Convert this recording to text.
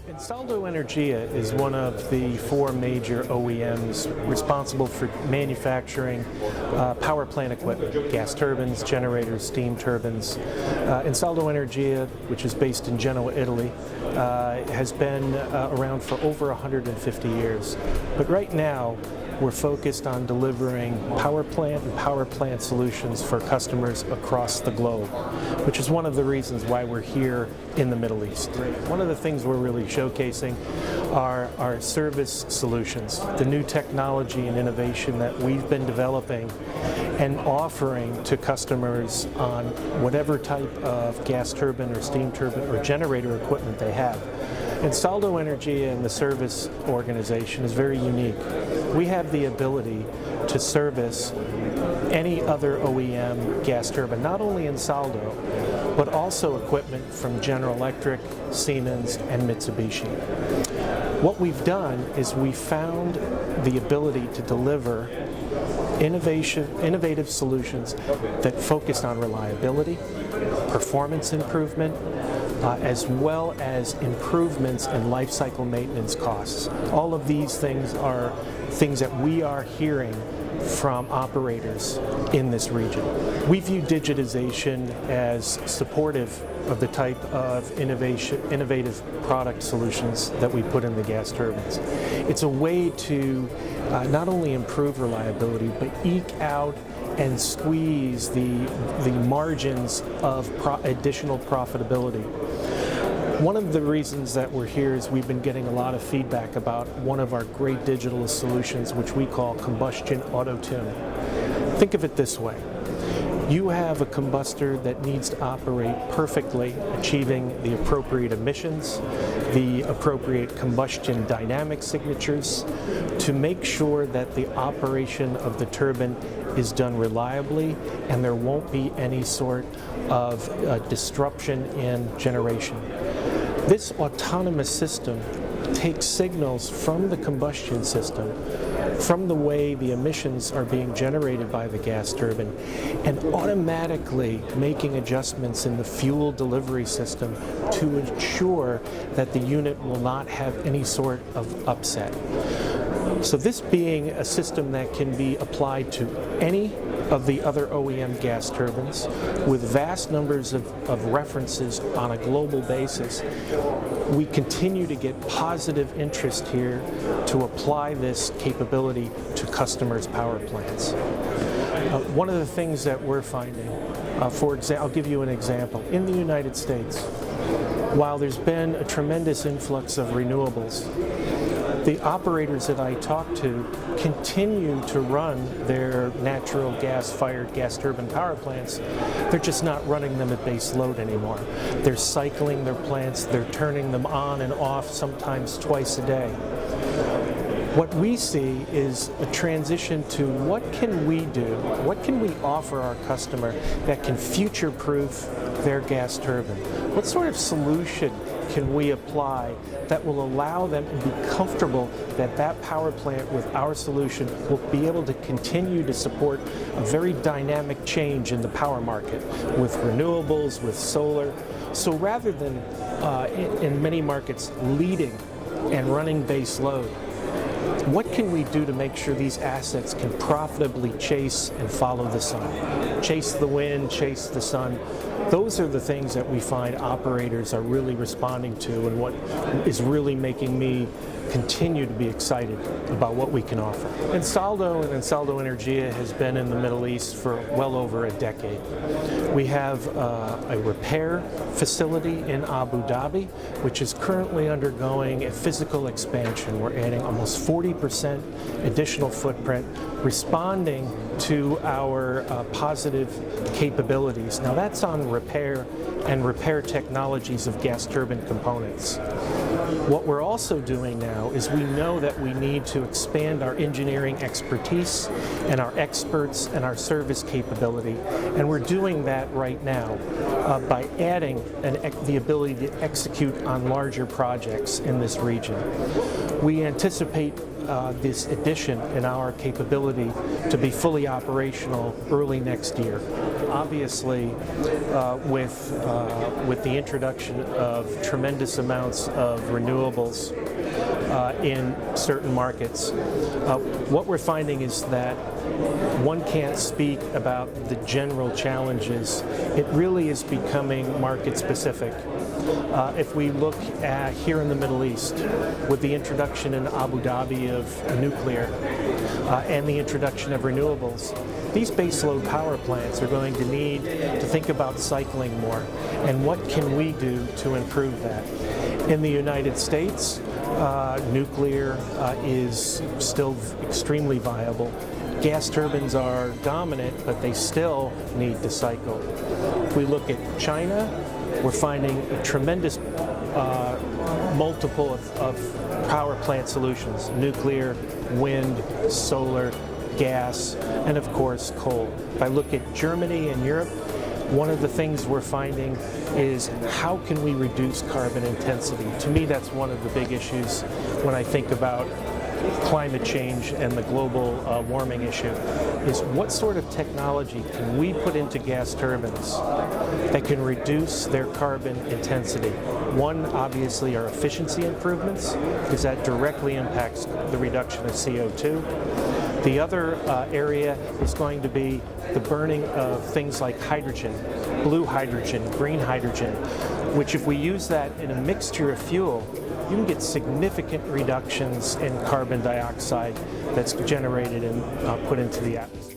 Ansaldo Energia is one of the four major OEMs responsible for manufacturing power plant equipment, gas turbines, generators, steam turbines. Ansaldo Energia, which is based in Genoa, Italy, has been around for over 150 years. But right now, we're focused on delivering power plant and power plant solutions for customers across the globe, which is one of the reasons why we're here in the Middle East. One of the things we're really showcasing are our service solutions, the new technology and innovation that we've been developing and offering to customers on whatever type of gas turbine or steam turbine or generator equipment they have. Ansaldo Energia and the service organization is very unique. We have the ability to service any other OEM gas turbine, not only Ansaldo, but also equipment from General Electric, Siemens, and Mitsubishi. What we've done is we found the ability to deliver innovative solutions that focus on reliability, performance improvement, as well as improvements in life cycle maintenance costs. All of these things are things that we are hearing from operators in this region. We view digitization as supportive of the type of innovative product solutions that we put in the gas turbines. It's a way to not only improve reliability, but eke out and squeeze the margins of additional profitability. One of the reasons that we're here is we've been getting a lot of feedback about one of our great digital solutions, which we call Combustion Auto-Tune. Think of it this way. You have a combustor that needs to operate perfectly, achieving the appropriate emissions, the appropriate combustion dynamic signatures, to make sure that the operation of the turbine is done reliably and there won't be any sort of disruption in generation. This autonomous system takes signals from the combustion system, from the way the emissions are being generated by the gas turbine, and automatically making adjustments in the fuel delivery system to ensure that the unit will not have any sort of upset. So this being a system that can be applied to any of the other OEM gas turbines with vast numbers of references on a global basis, we continue to get positive interest here to apply this capability to customers' power plants. One of the things that we're finding, for example, I'll give you an example. In the United States, while there's been a tremendous influx of renewables, the operators that I talk to continue to run their natural gas-fired gas turbine power plants. They're just not running them at base load anymore. They're cycling their plants, they're turning them on and off sometimes twice a day. What we see is a transition to what can we do, what can we offer our customer that can future-proof their gas turbine? What sort of solution can we apply that will allow them to be comfortable that that power plant with our solution will be able to continue to support a very dynamic change in the power market with renewables, with solar. So rather than, in many markets, leading and running base load, what can we do to make sure these assets can profitably chase and follow the sun? Chase the wind, chase the sun. Those are the things that we find operators are really responding to, and what is really making me continue to be excited about what we can offer. Ansaldo and Ansaldo Energia has been in the Middle East for well over a decade. We have a repair facility in Abu Dhabi, which is currently undergoing a physical expansion. We're adding almost 40% additional footprint, responding to our positive capabilities. Now that's on repair and repair technologies of gas turbine components. What we're also doing now is we know that we need to expand our engineering expertise and our experts and our service capability, and we're doing that right now by adding the ability to execute on larger projects in this region. We anticipate this addition in our capability to be fully operational early next year. Obviously, with the introduction of tremendous amounts of renewables in certain markets, what we're finding is that one can't speak about the general challenges. It really is becoming market specific. If we look at here in the Middle East, with the introduction in Abu Dhabi of nuclear and the introduction of renewables, these baseload power plants are going to need to think about cycling more. And what can we do to improve that? In the United States, nuclear is still extremely viable. Gas turbines are dominant, but they still need to cycle. If we look at China, we're finding a tremendous multiple of power plant solutions: nuclear, wind, solar, gas, and of course coal. If I look at Germany and Europe, one of the things we're finding is how can we reduce carbon intensity? To me, that's one of the big issues when I think about climate change and the global warming issue, is what sort of technology can we put into gas turbines that can reduce their carbon intensity? One, obviously, are efficiency improvements, because that directly impacts the reduction of CO2. The other area is going to be the burning of things like hydrogen, blue hydrogen, green hydrogen, which if we use that in a mixture of fuel, you can get significant reductions in carbon dioxide that's generated and put into the atmosphere.